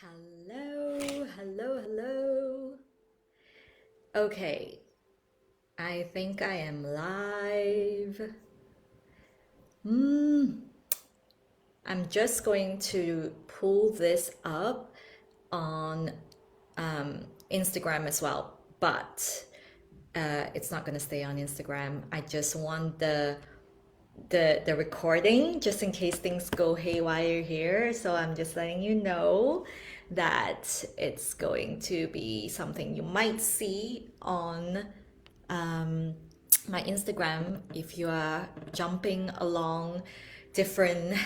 Hello, hello, hello. Okay, I think I am live. I'm just going to pull this up on Instagram as well, but it's not going to stay on Instagram. I just want the recording just in case things go haywire here. So I'm just letting you know that it's going to be something you might see on my Instagram if you are jumping along different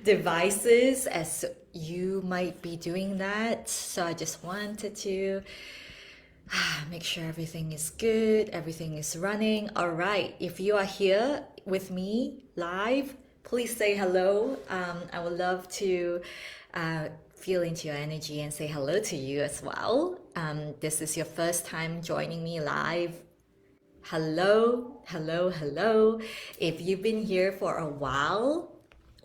devices as you might be doing that. So I just wanted to make sure everything is good, everything is running. All right, if you are here with me live, please say hello. I would love to feel into your energy and say hello to you as well. This is your first time joining me live. Hello, hello, hello. If you've been here for a while,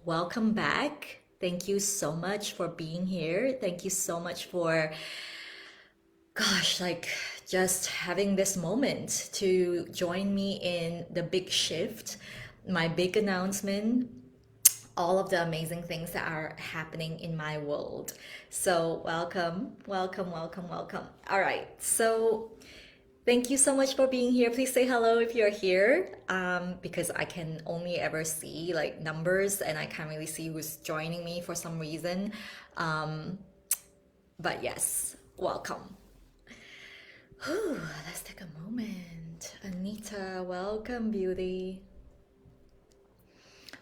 welcome back. Thank you so much for being here. Thank you so much for like just having this moment to join me in the big shift, my big announcement, all of the amazing things that are happening in my world. So, welcome, welcome, welcome, welcome. All right. So, thank you so much for being here. Please say hello if you're here, because I can only ever see like numbers and I can't really see who's joining me for some reason. But yes, welcome. Whew, let's take a moment. Anita, welcome, beauty.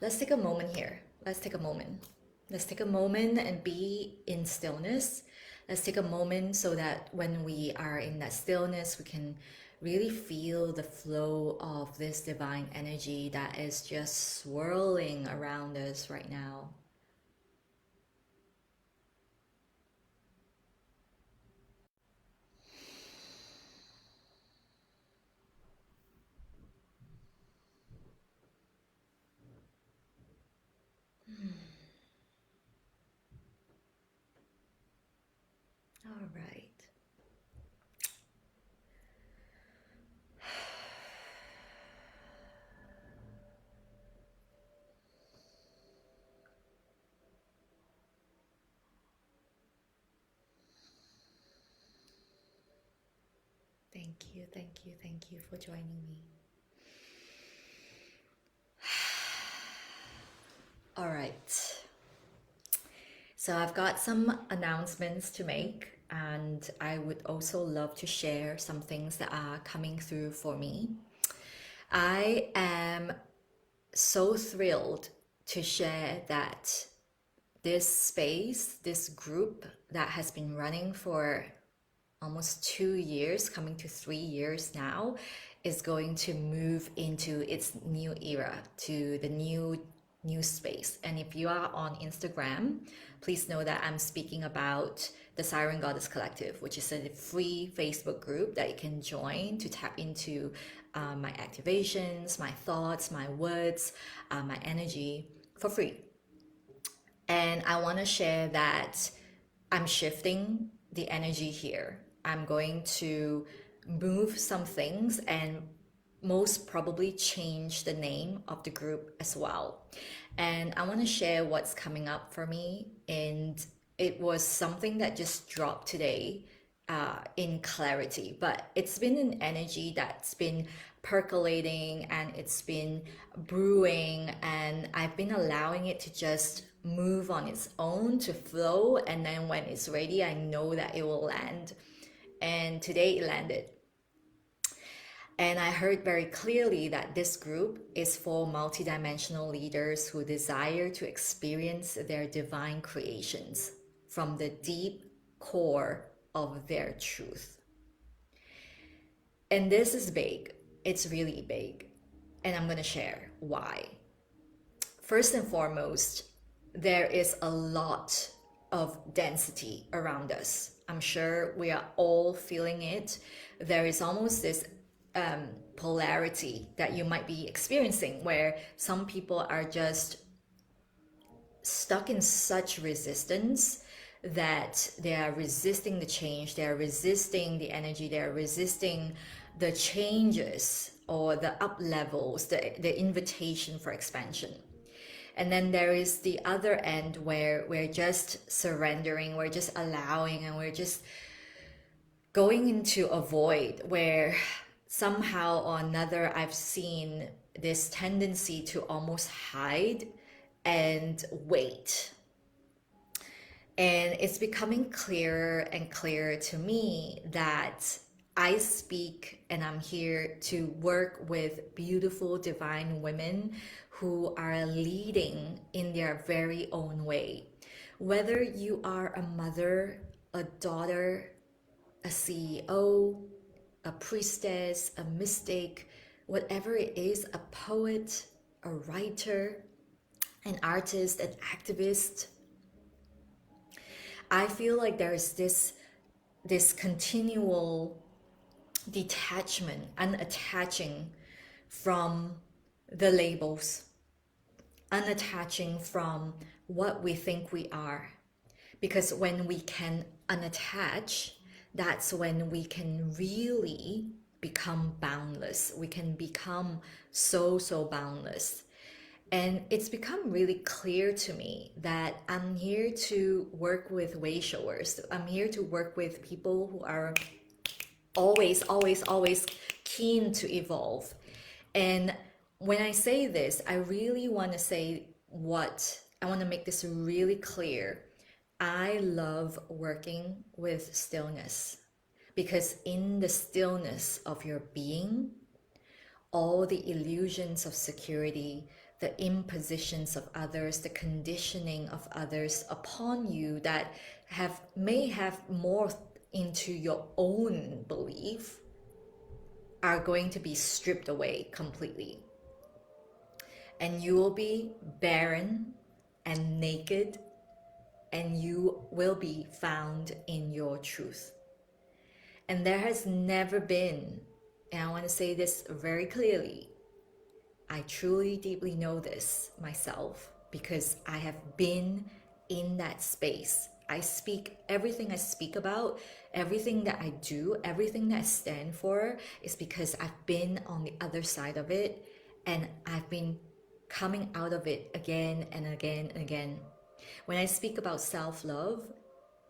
Let's take a moment here. Let's take a moment. Let's take a moment and be in stillness. Let's take a moment so that when we are in that stillness, we can really feel the flow of this divine energy that is just swirling around us right now. All right. Thank you, thank you, thank you for joining me. All right. So I've got some announcements to make, and I would also love to share some things that are coming through for me. I am so thrilled to share that this space, this group that has been running for almost 2 years, coming to 3 years now, is going to move into its new era, to the new space. And if you are on Instagram, please know that I'm speaking about the Siren Goddess Collective, which is a free Facebook group that you can join to tap into my activations, my thoughts, my words, my energy for free. And I want to share that I'm shifting the energy here. I'm going to move some things and most probably change the name of the group as well. And I want to share what's coming up for me. And it was something that just dropped today in clarity, but it's been an energy that's been percolating and it's been brewing, and I've been allowing it to just move on its own to flow. And then when it's ready, I know that it will land. And today it landed. And I heard very clearly that this group is for multidimensional leaders who desire to experience their divine creations from the deep core of their truth. And this is big. It's really big. And I'm going to share why. First and foremost, there is a lot of density around us. I'm sure we are all feeling it. There is almost this polarity that you might be experiencing where some people are just stuck in such resistance that they are resisting the change, they are resisting the energy, they are resisting the changes or the up levels, the invitation for expansion. And then there is the other end where we're just surrendering, we're just allowing, and we're just going into a void where somehow or another I've seen this tendency to almost hide and wait. And it's becoming clearer and clearer to me that I speak and I'm here to work with beautiful divine women who are leading in their very own way. Whether you are a mother, a daughter, a CEO, a priestess, a mystic, whatever it is, a poet, a writer, an artist, an activist, I feel like there is this continual detachment, unattaching from the labels, unattaching from what we think we are. Because when we can unattach, that's when we can really become boundless. We can become so boundless. And it's become really clear to me that I'm here to work with way showers. I'm here to work with people who are always keen to evolve. And when I say this, I really want to say I want to make this really clear. I love working with stillness because in the stillness of your being, all the illusions of security, the impositions of others, the conditioning of others upon you that may have morphed into your own belief are going to be stripped away completely. And you will be barren and naked, and you will be found in your truth. And there has never been, and I want to say this very clearly, I truly deeply know this myself because I have been in that space. I speak everything I speak about, everything that I do, everything that I stand for is because I've been on the other side of it and I've been coming out of it again and again and again. When I speak about self-love,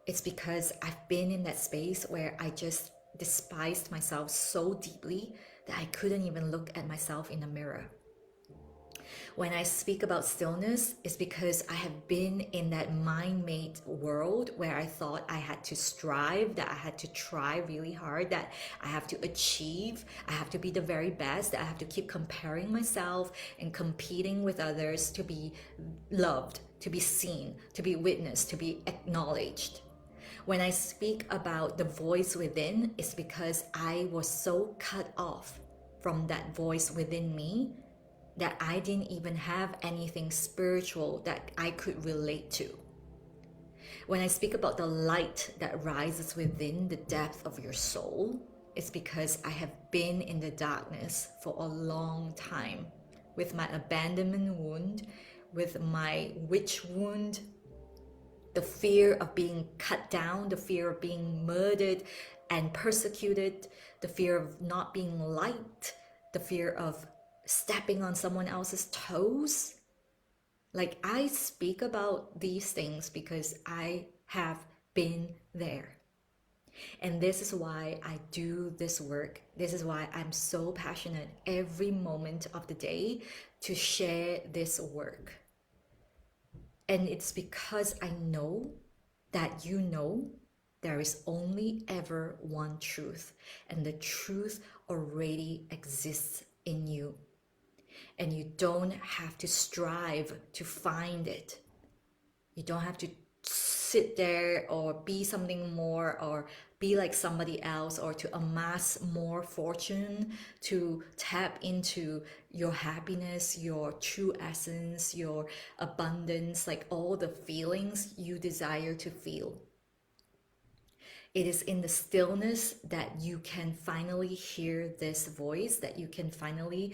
it's because I've been in that space where I just despised myself so deeply that I couldn't even look at myself in the mirror. When I speak about stillness, it's because I have been in that mind-made world where I thought I had to strive, that I had to try really hard, that I have to achieve, I have to be the very best, that I have to keep comparing myself and competing with others to be loved, to be seen, to be witnessed, to be acknowledged. When I speak about the voice within, it's because I was so cut off from that voice within me that I didn't even have anything spiritual that I could relate to. When I speak about the light that rises within the depth of your soul, it's because I have been in the darkness for a long time with my abandonment wound, with my witch wound, the fear of being cut down, the fear of being murdered and persecuted, the fear of not being liked, the fear of stepping on someone else's toes. Like, I speak about these things because I have been there. And this is why I do this work. This is why I'm so passionate every moment of the day to share this work. And it's because I know that you know there is only ever one truth, and the truth already exists in you. And you don't have to strive to find it. You don't have to sit there or be something more or be like somebody else or to amass more fortune to tap into your happiness, your true essence, your abundance, like all the feelings you desire to feel. It is in the stillness that you can finally hear this voice, that you can finally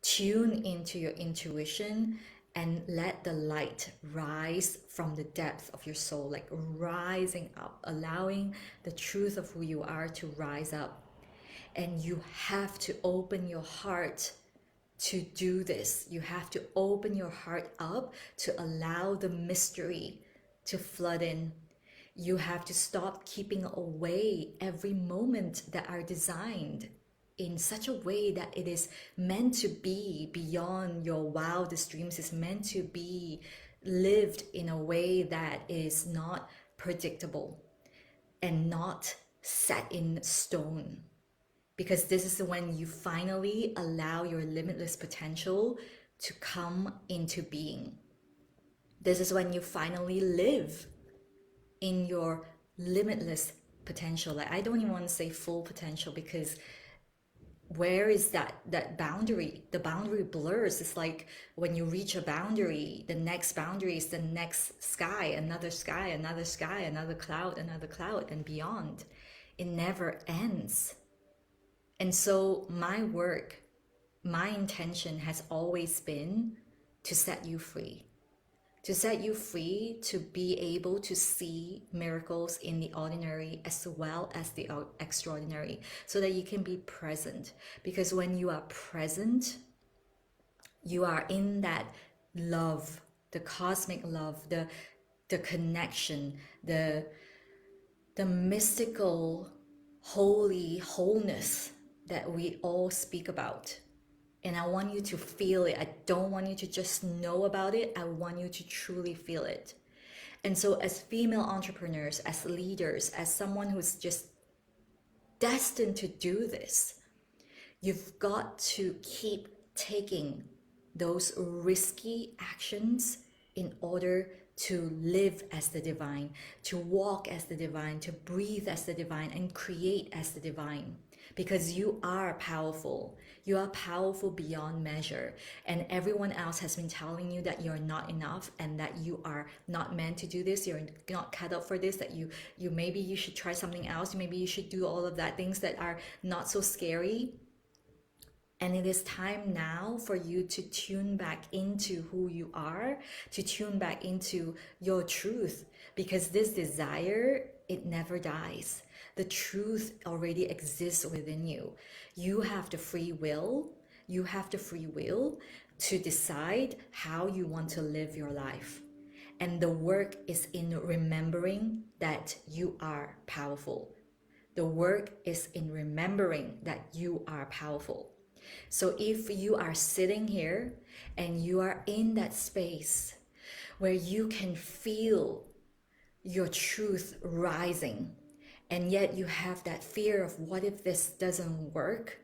tune into your intuition and let the light rise from the depth of your soul, like rising up, allowing the truth of who you are to rise up. And you have to open your heart to do this. You have to open your heart up to allow the mystery to flood in. You have to stop keeping away every moment that are designed in such a way that it is meant to be beyond your wildest dreams. It's meant to be lived in a way that is not predictable and not set in stone. Because this is when you finally allow your limitless potential to come into being. This is when you finally live in your limitless potential. Like, I don't even want to say full potential, because where is that boundary? The boundary blurs. It's like when you reach a boundary, the next boundary is the next sky, another sky, another sky, another cloud, and beyond. It never ends. And so my work, my intention has always been to set you free. To set you free to be able to see miracles in the ordinary as well as the extraordinary, so that you can be present. Because when you are present, you are in that love, the cosmic love, the connection, the mystical, holy wholeness that we all speak about. And I want you to feel it. I don't want you to just know about it. I want you to truly feel it. And so as female entrepreneurs, as leaders, as someone who's just destined to do this, you've got to keep taking those risky actions in order to live as the divine, to walk as the divine, to breathe as the divine, and create as the divine. Because you are powerful. You are powerful beyond measure. And everyone else has been telling you that you're not enough and that you are not meant to do this. You're not cut out for this, that you maybe you should try something else. Maybe you should do all of that, things that are not so scary. And it is time now for you to tune back into who you are, to tune back into your truth, because this desire, it never dies. The truth already exists within you. You have the free will. You have the free will to decide how you want to live your life. And the work is in remembering that you are powerful. The work is in remembering that you are powerful. So if you are sitting here and you are in that space where you can feel your truth rising, and yet you have that fear of what if this doesn't work,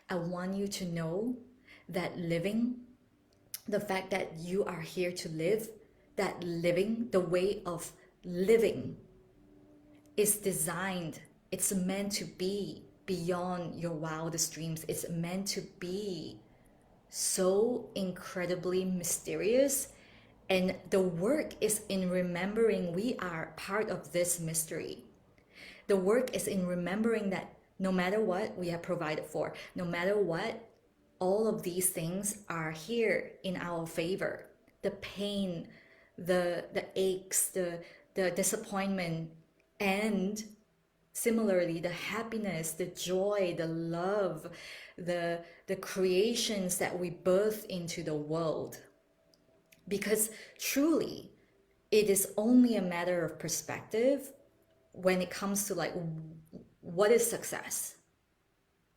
I want you to know that living, the fact that you are here to live, that living, the way of living is designed, it's meant to be beyond your wildest dreams. It's meant to be so incredibly mysterious. And the work is in remembering we are part of this mystery. The work is in remembering that no matter what, we are provided for. No matter what, all of these things are here in our favor. The pain, the aches, the disappointment, and similarly, the happiness, the joy, the love, the creations that we birth into the world. Because truly, it is only a matter of perspective when it comes to like, what is success?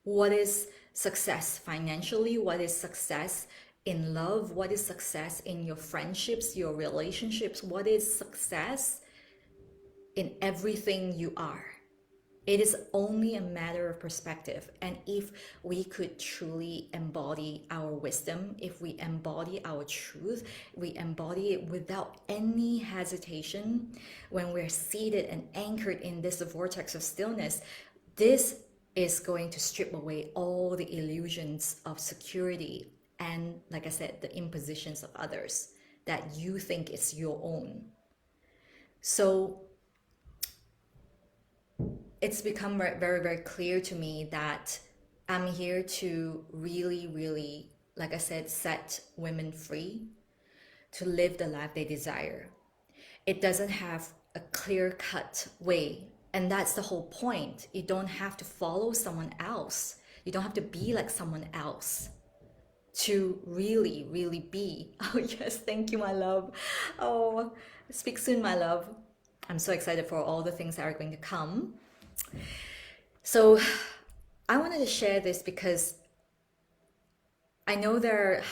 What is success financially? What is success in love? What is success in your friendships, your relationships? What is success in everything you are? It is only a matter of perspective. And if we could truly embody our wisdom, if we embody our truth, we embody it without any hesitation, when we're seated and anchored in this vortex of stillness, this is going to strip away all the illusions of security and, like I said, the impositions of others that you think is your own. So it's become very, very clear to me that I'm here to really, really, like I said, set women free, to live the life they desire. It doesn't have a clear-cut way. And that's the whole point. You don't have to follow someone else. You don't have to be like someone else to really, really be. Oh, yes, thank you, my love. Oh, speak soon, my love. I'm so excited for all the things that are going to come. So, I wanted to share this because I know there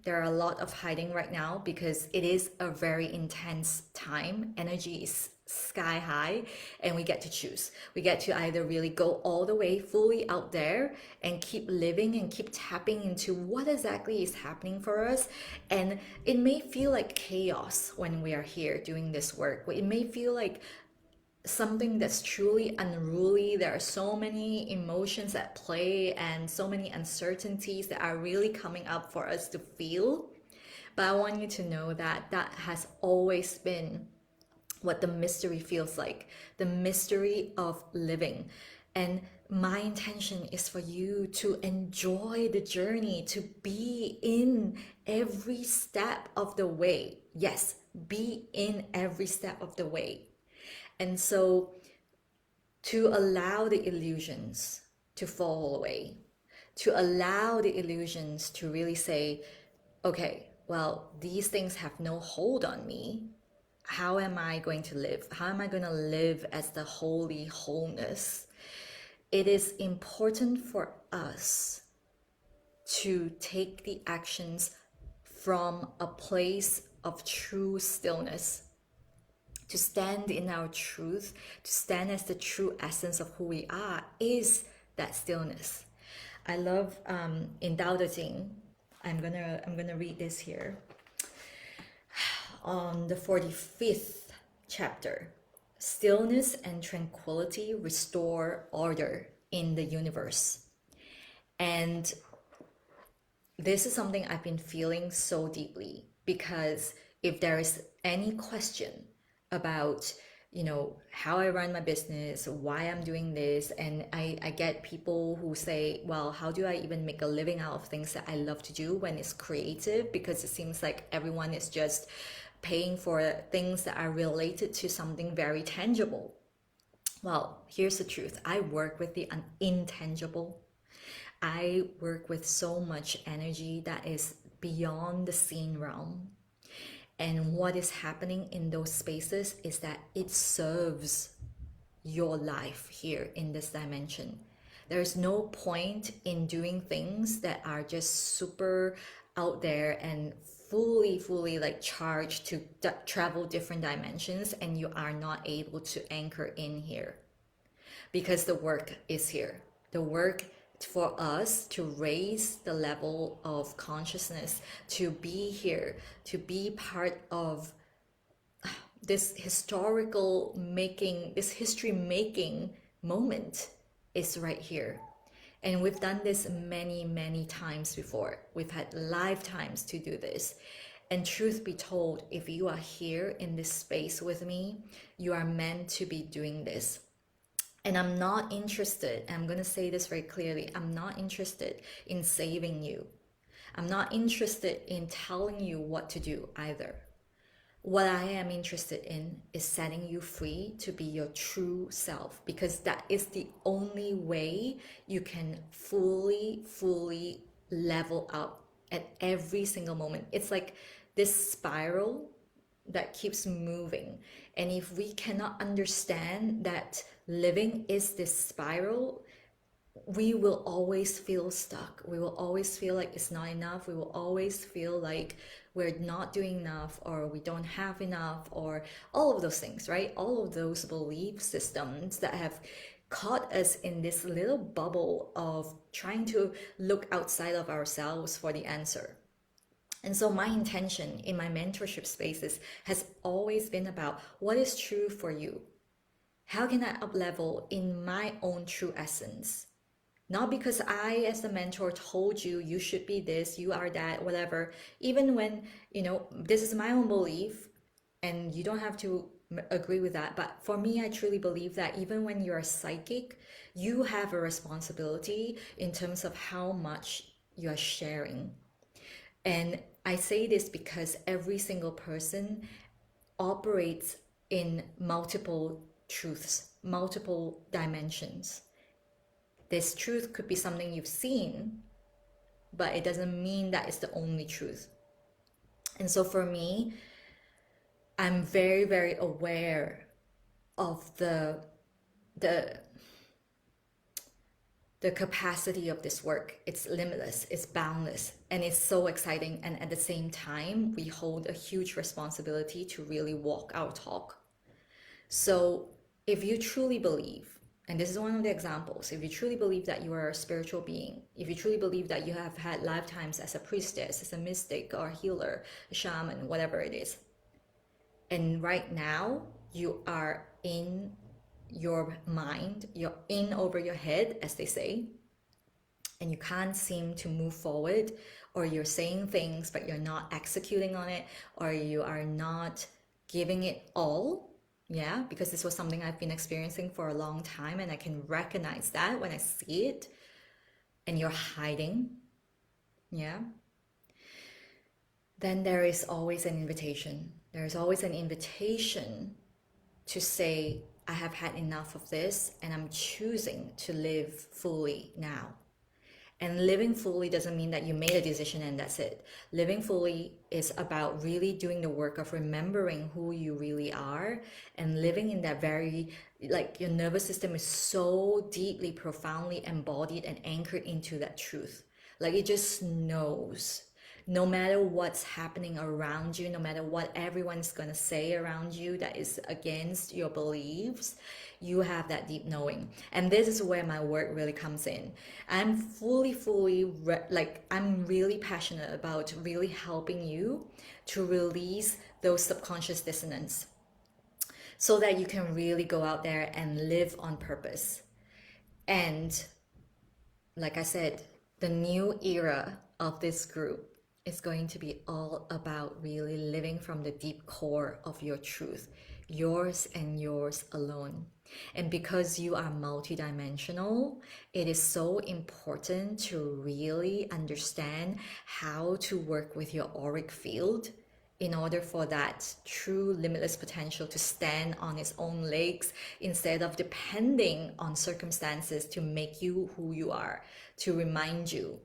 are a lot of hiding right now because it is a very intense time. Energy is sky high, and we get to choose. We get to either really go all the way fully out there and keep living and keep tapping into what exactly is happening for us. And it may feel like chaos when we are here doing this work. It may feel like something that's truly unruly. There are so many emotions at play and so many uncertainties that are really coming up for us to feel. But I want you to know that that has always been what the mystery feels like, the mystery of living. And my intention is for you to enjoy the journey, to be in every step of the way. Yes, be in every step of the way. And so to allow the illusions to fall away, to allow the illusions to really say, okay, well, these things have no hold on me. How am I going to live? How am I going to live as the holy wholeness? It is important for us to take the actions from a place of true stillness, to stand in our truth, to stand as the true essence of who we are, is that stillness. I love in Tao Te Ching, I'm gonna read this here on the 45th chapter. Stillness and tranquility restore order in the universe. And this is something I've been feeling so deeply, because if there is any question about how I run my business, why I'm doing this, and I get people who say, well, how do I even make a living out of things that I love to do when it's creative? Because it seems like everyone is just paying for things that are related to something very tangible. Well, here's the truth. I work with the intangible. I work with so much energy that is beyond the seen realm. And what is happening in those spaces is that it serves your life here in this dimension. There's no point in doing things that are just super out there and fully like charged to travel different dimensions, and you are not able to anchor in here, because the work is here. The work for us to raise the level of consciousness, to be here, to be part of this historical making, this history making moment, is right here. And we've done this many times before. We've had lifetimes to do this. And truth be told, if you are here in this space with me, you are meant to be doing this. And I'm not interested, I'm going to say this very clearly, I'm not interested in saving you. I'm not interested in telling you what to do either. What I am interested in is setting you free to be your true self, because that is the only way you can fully level up at every single moment. It's like this spiral that keeps moving. And if we cannot understand that living is this spiral, we will always feel stuck. We will always feel like it's not enough. We will always feel like we're not doing enough, or we don't have enough, or all of those things, right? All of those belief systems that have caught us in this little bubble of trying to look outside of ourselves for the answer. And so my intention in my mentorship spaces has always been about what is true for you. How can I up-level in my own true essence? Not because I, as the mentor, told you, you should be this, you are that, whatever. Even when, this is my own belief and you don't have to agree with that. But for me, I truly believe that even when you're psychic, you have a responsibility in terms of how much you're sharing. And I say this because every single person operates in multiple truths, multiple dimensions. This truth could be something you've seen, but it doesn't mean that it's the only truth. And so for me, I'm very, very aware of the the capacity of this work. It's limitless, it's boundless, and it's so exciting. And at the same time, we hold a huge responsibility to really walk our talk. So if you truly believe, and this is one of the examples, if you truly believe that you are a spiritual being, if you truly believe that you have had lifetimes as a priestess, as a mystic or a healer, a shaman, whatever it is, and right now you are in your mind, you're in over your head, as they say, and you can't seem to move forward, or you're saying things but you're not executing on it, or you are not giving it all, yeah, because this was something I've been experiencing for a long time, and I can recognize that when I see it, and you're hiding, yeah, then there is always an invitation. There is always an invitation to say, I have had enough of this and I'm choosing to live fully now. And living fully doesn't mean that you made a decision and that's it. Living fully is about really doing the work of remembering who you really are and living in that very, like, your nervous system is so deeply, profoundly embodied and anchored into that truth. Like, it just knows. No matter what's happening around you, no matter what everyone's going to say around you that is against your beliefs, you have that deep knowing. And this is where my work really comes in. I'm I'm really passionate about really helping you to release those subconscious dissonance so that you can really go out there and live on purpose. And like I said, the new era of this group is going to be all about really living from the deep core of your truth, yours and yours alone. And because you are multidimensional, it is so important to really understand how to work with your auric field in order for that true limitless potential to stand on its own legs instead of depending on circumstances to make you who you are, to remind you.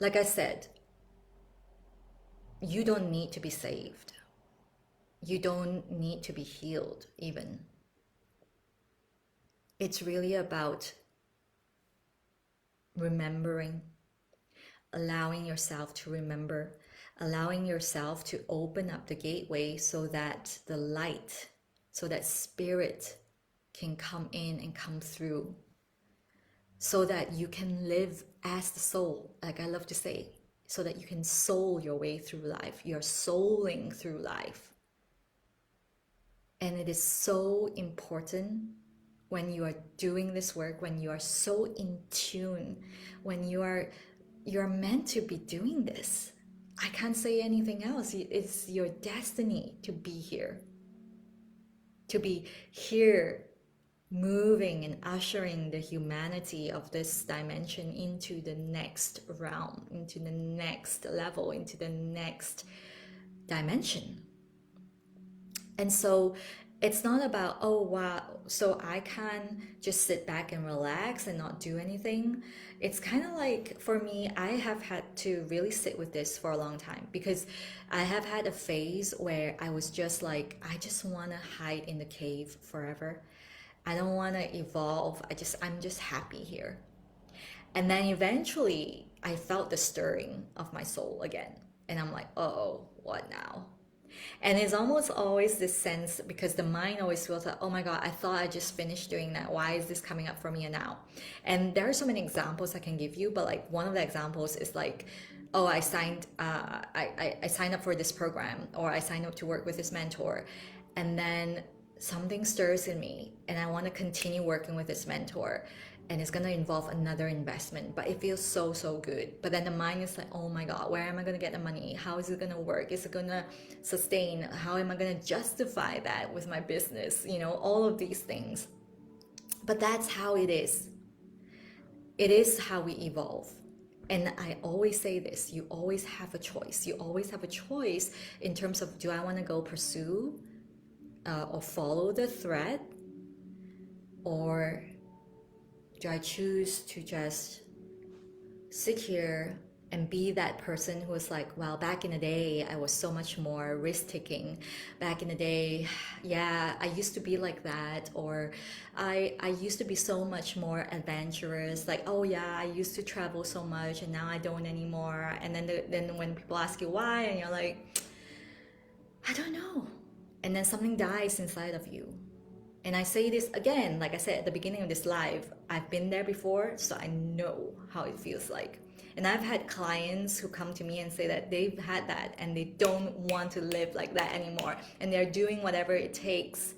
Like I said, you don't need to be saved. You don't need to be healed even. It's really about remembering, allowing yourself to remember, allowing yourself to open up the gateway so that the light, so that spirit can come in and come through, so that you can live as the soul, like I love to say, so that you can soul your way through life. You're souling through life. And it is so important when you are doing this work, when you are so in tune, when you're meant to be doing this. I can't say anything else. It's your destiny to be here. To be here, moving and ushering the humanity of this dimension into the next realm, into the next level, into the next dimension. And so it's not about, oh wow, so I can just sit back and relax and not do anything. It's kind of like, for me, I have had to really sit with this for a long time, because I have had a phase where I was just like, I just want to hide in the cave forever. I don't want to evolve. I'm just happy here. And then eventually I felt the stirring of my soul again. And I'm like, oh, what now? And it's almost always this sense, because the mind always feels like, oh my God, I thought I just finished doing that. Why is this coming up for me now? And there are so many examples I can give you, but like one of the examples is like, oh, I signed up for this program, or I signed up to work with this mentor. And then something stirs in me and I want to continue working with this mentor, and it's going to involve another investment, but it feels so good. But then the mind is like, oh my God, where am I going to get the money? How is it going to work? Is it going to sustain? How am I going to justify that with my business? All of these things. But that's how it is. It is how we evolve. And I always say this, you always have a choice. You always have a choice in terms of, do I want to go pursue or follow the thread, or do I choose to just sit here and be that person who was like, well, back in the day, I was so much more risk taking. Back in the day, yeah, I used to be like that. Or I used to be so much more adventurous. Like, oh yeah, I used to travel so much and now I don't anymore. And then when people ask you why, and you're like, I don't know. And then something dies inside of you. And I say this again, like I said at the beginning of this live, I've been there before, so I know how it feels like. And I've had clients who come to me and say that they've had that and they don't want to live like that anymore. And they're doing whatever it takes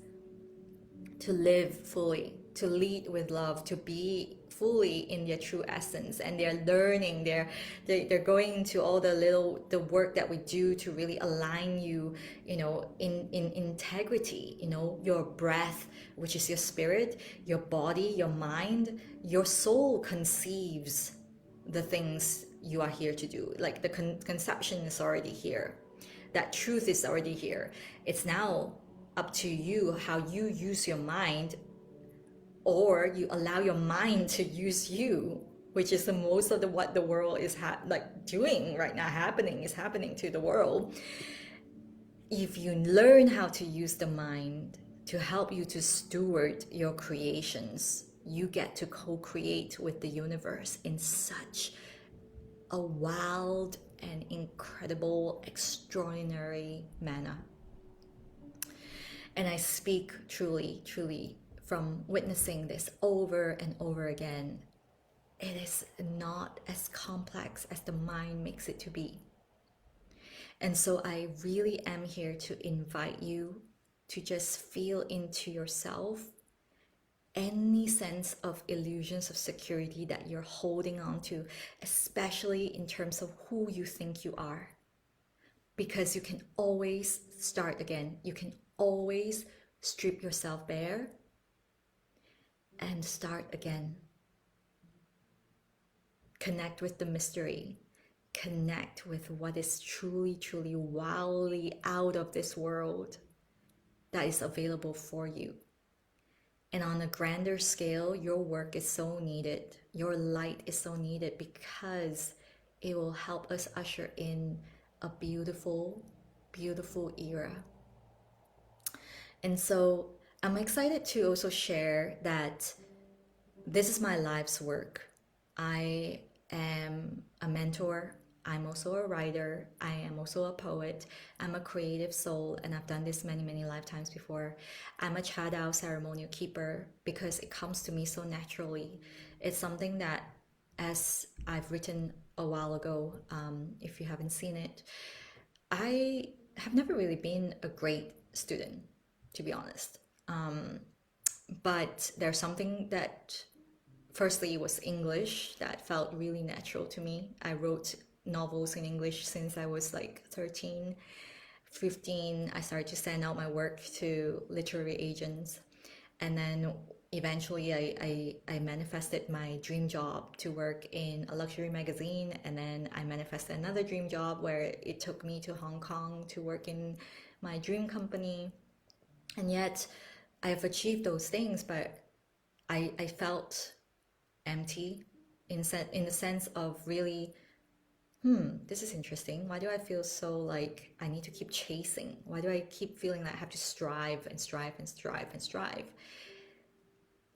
to live fully, to lead with love, to be fully in their true essence. And they're learning, they're going into all the work that we do to really align you, in integrity, your breath, which is your spirit, your body, your mind, your soul conceives the things you are here to do. Like the conception is already here, that truth is already here. It's now up to you how you use your mind, or you allow your mind to use you, which is the most of what the world is doing right now, is happening to the world. If you learn how to use the mind to help you to steward your creations, you get to co-create with the universe in such a wild and incredible, extraordinary manner. And I speak truly, truly from witnessing this over and over again. It is not as complex as the mind makes it to be. And so I really am here to invite you to just feel into yourself any sense of illusions of security that you're holding on to, especially in terms of who you think you are. Because you can always start again. You can always strip yourself bare and start again. Connect with the mystery. Connect with what is truly, truly, wildly out of this world that is available for you. And on a grander scale, your work is so needed. Your light is so needed because it will help us usher in a beautiful, beautiful era. And so I'm excited to also share that this is my life's work. I am a mentor. I'm also a writer. I am also a poet. I'm a creative soul, and I've done this many, many lifetimes before. I'm a Chadao ceremonial keeper because it comes to me so naturally. It's something that, as I've written a while ago, if you haven't seen it, I have never really been a great student, to be honest. But there's something that, firstly, it was English that felt really natural to me. I wrote novels in English since I was like 13, 15. I started to send out my work to literary agents. And then eventually I manifested my dream job to work in a luxury magazine. And then I manifested another dream job where it took me to Hong Kong to work in my dream company. And yet I've achieved those things, but I felt empty in the sense of really, this is interesting. Why do I feel so like I need to keep chasing? Why do I keep feeling that I have to strive and strive and strive and strive?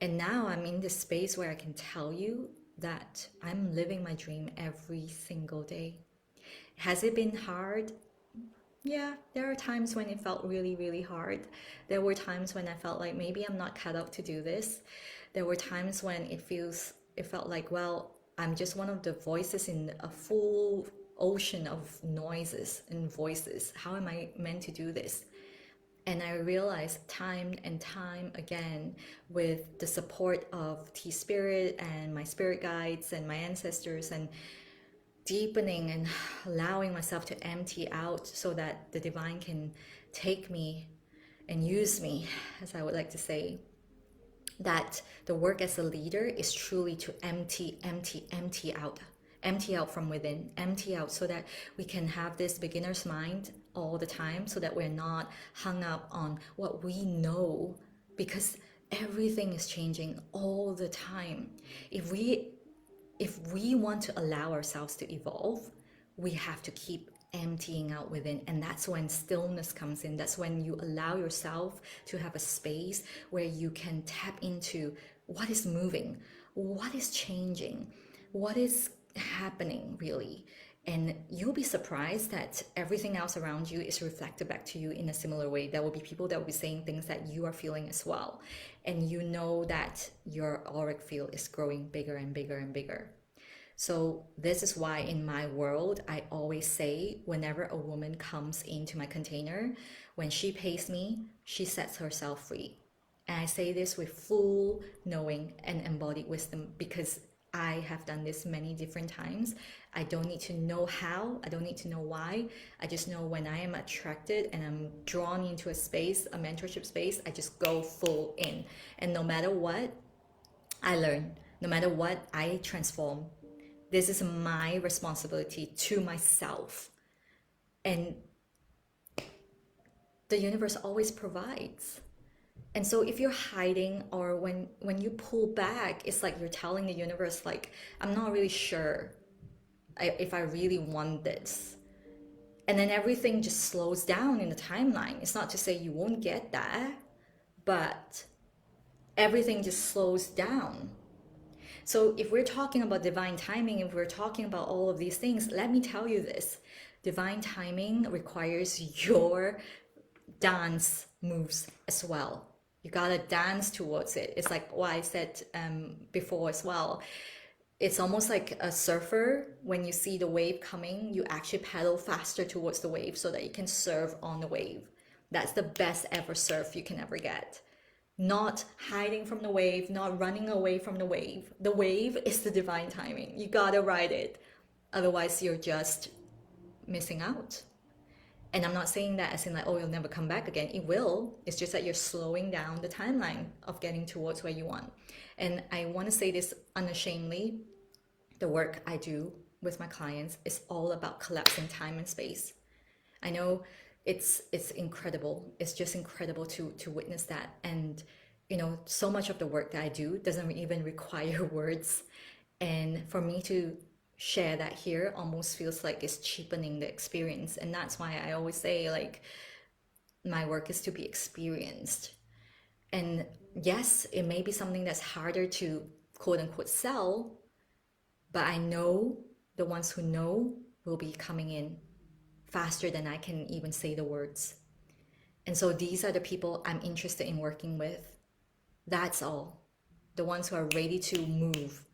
And now I'm in this space where I can tell you that I'm living my dream every single day. Has it been hard? Yeah, there are times when it felt really, really hard. There were times when I felt like maybe I'm not cut out to do this. There were times when it felt like, well, I'm just one of the voices in a full ocean of noises and voices. How am I meant to do this? And I realized time and time again, with the support of Tea Spirit and my spirit guides and my ancestors, and deepening and allowing myself to empty out so that the divine can take me and use me, as I would like to say, that the work as a leader is truly to empty out. empty out from within, empty out so that we can have this beginner's mind all the time, so that we're not hung up on what we know, because everything is changing all the time. If we want to allow ourselves to evolve, we have to keep emptying out within. And that's when stillness comes in. That's when you allow yourself to have a space where you can tap into what is moving, what is changing, what is happening really. And you'll be surprised that everything else around you is reflected back to you in a similar way. There will be people that will be saying things that you are feeling as well. And you know that your auric field is growing bigger and bigger and bigger. So this is why in my world, I always say whenever a woman comes into my container, when she pays me, she sets herself free. And I say this with full knowing and embodied wisdom, because I have done this many different times. I don't need to know how, I don't need to know why. I just know when I am attracted and I'm drawn into a space, a mentorship space, I just go full in. And no matter what, I learn. No matter what, I transform. This is my responsibility to myself. And the universe always provides. And so if you're hiding, or when you pull back, it's like you're telling the universe, like, I'm not really sure if I really want this. And then everything just slows down in the timeline. It's not to say you won't get that, but everything just slows down. So if we're talking about divine timing, if we're talking about all of these things, let me tell you this. Divine timing requires your dance moves as well. You gotta dance towards it. It's like what I said before as well. It's almost like a surfer. When you see the wave coming, you actually paddle faster towards the wave so that you can surf on the wave. That's the best ever surf you can ever get. Not hiding from the wave, not running away from the wave. The wave is the divine timing. You gotta ride it. Otherwise, you're just missing out. And I'm not saying that as in like, oh, you'll never come back again. It will. It's just that you're slowing down the timeline of getting towards where you want. And I want to say this unashamedly. The work I do with my clients is all about collapsing time and space. I know it's incredible. It's just incredible to witness that. And, you know, so much of the work that I do doesn't even require words. And for me to share that here almost feels like it's cheapening the experience. And that's why I always say, like, my work is to be experienced. And yes, it may be something that's harder to quote unquote sell, but I know the ones who know will be coming in faster than I can even say the words. And so these are the people I'm interested in working with. That's all. The ones who are ready to move,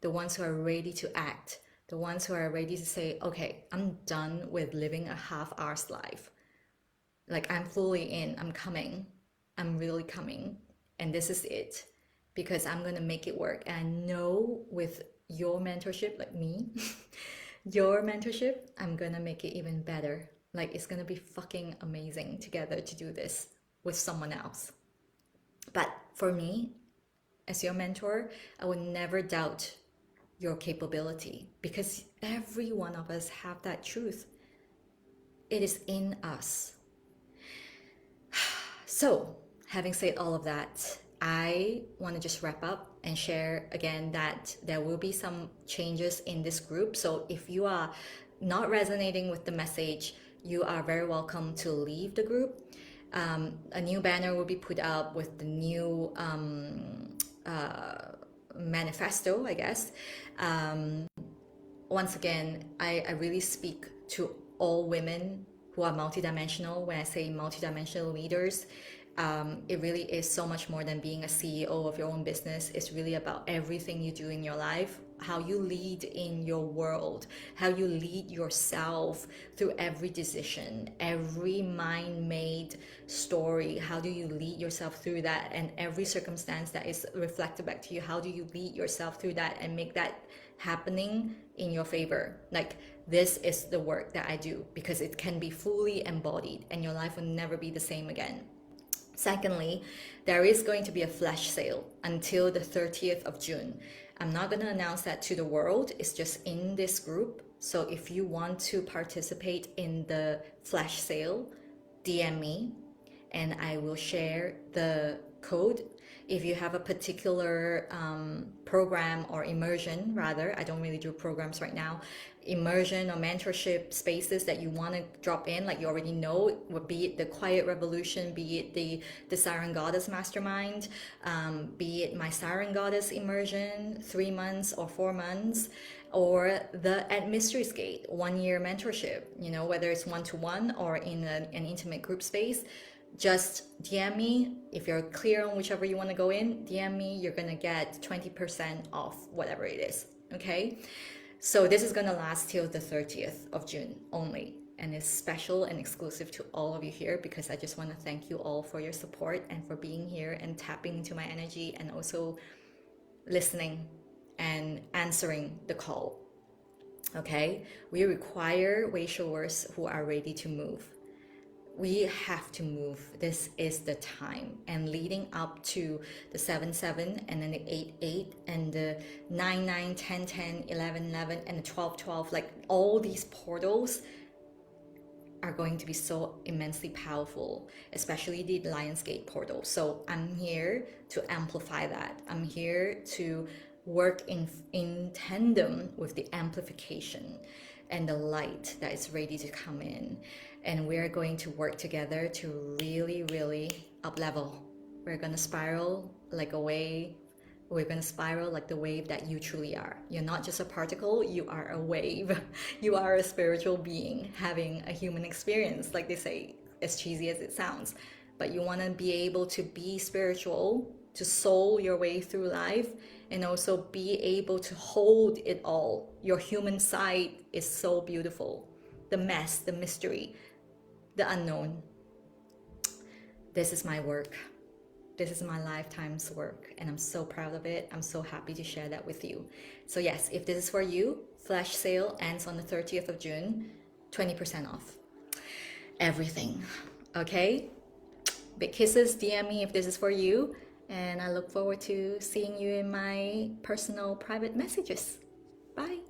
the ones who are ready to act, the ones who are ready to say, okay, I'm done with living a half-arsed life. Like, I'm fully in, I'm coming, I'm really coming, and this is it, because I'm gonna make it work. And I know with your mentorship, like me, your mentorship, I'm gonna make it even better. Like, it's gonna be fucking amazing together to do this with someone else. But for me, as your mentor, I would never doubt your capability, because every one of us have that truth. It is in us. So, having said all of that, I want to just wrap up and share again that there will be some changes in this group. So if you are not resonating with the message, you are very welcome to leave the group. A new banner will be put up with the new manifesto, I guess. Once again, I really speak to all women who are multidimensional. When I say multidimensional leaders, it really is so much more than being a CEO of your own business. It's really about everything you do in your life, how you lead in your world, how you lead yourself through every decision, every mind-made story. How do you lead yourself through that? And every circumstance that is reflected back to you, how do you lead yourself through that and make that happening in your favor? Like, this is the work that I do, because it can be fully embodied and your life will never be the same again. Secondly, there is going to be a flash sale until the 30th of June. I'm not going to announce that to the world. It's just in this group. So if you want to participate in the flash sale, DM me and I will share the code. If you have a particular program or immersion, rather, I don't really do programs right now, immersion or mentorship spaces that you want to drop in, like you already know, be it the Quiet Revolution, be it the Siren Goddess Mastermind, be it my Siren Goddess immersion, 3 months or 4 months, or the at Mysteries Gate 1 year mentorship, you know, whether it's one-to-one or in an intimate group space. Just DM me. If you're clear on whichever you want to go in, DM me. You're going to get 20% off whatever it is. Okay. So this is going to last till the 30th of June only. And it's special and exclusive to all of you here, because I just want to thank you all for your support and for being here and tapping into my energy and also listening and answering the call. Okay. We require Wayshoers who are ready to move. We have to move. This is the time. And leading up to the 7-7 and then the 8-8 and the 9-9, 10-10, 11-11 and the 12-12, like all these portals are going to be so immensely powerful, especially the Lionsgate portal. So I'm here to amplify that. I'm here to work in tandem with the amplification and the light that is ready to come in. And we're going to work together to really, really up level. We're going to spiral like a wave. We're going to spiral like the wave that you truly are. You're not just a particle, you are a wave. You are a spiritual being having a human experience, like they say, as cheesy as it sounds. But you want to be able to be spiritual, to soul your way through life, and also be able to hold it all. Your human side is so beautiful. The mess, the mystery, the unknown. This is my work. This is my lifetime's work, and I'm so proud of it. I'm so happy to share that with you. So yes, if this is for you, flash sale ends on the 30th of June, 20% off. Everything. Okay? Big kisses, DM me if this is for you, and I look forward to seeing you in my personal private messages. Bye.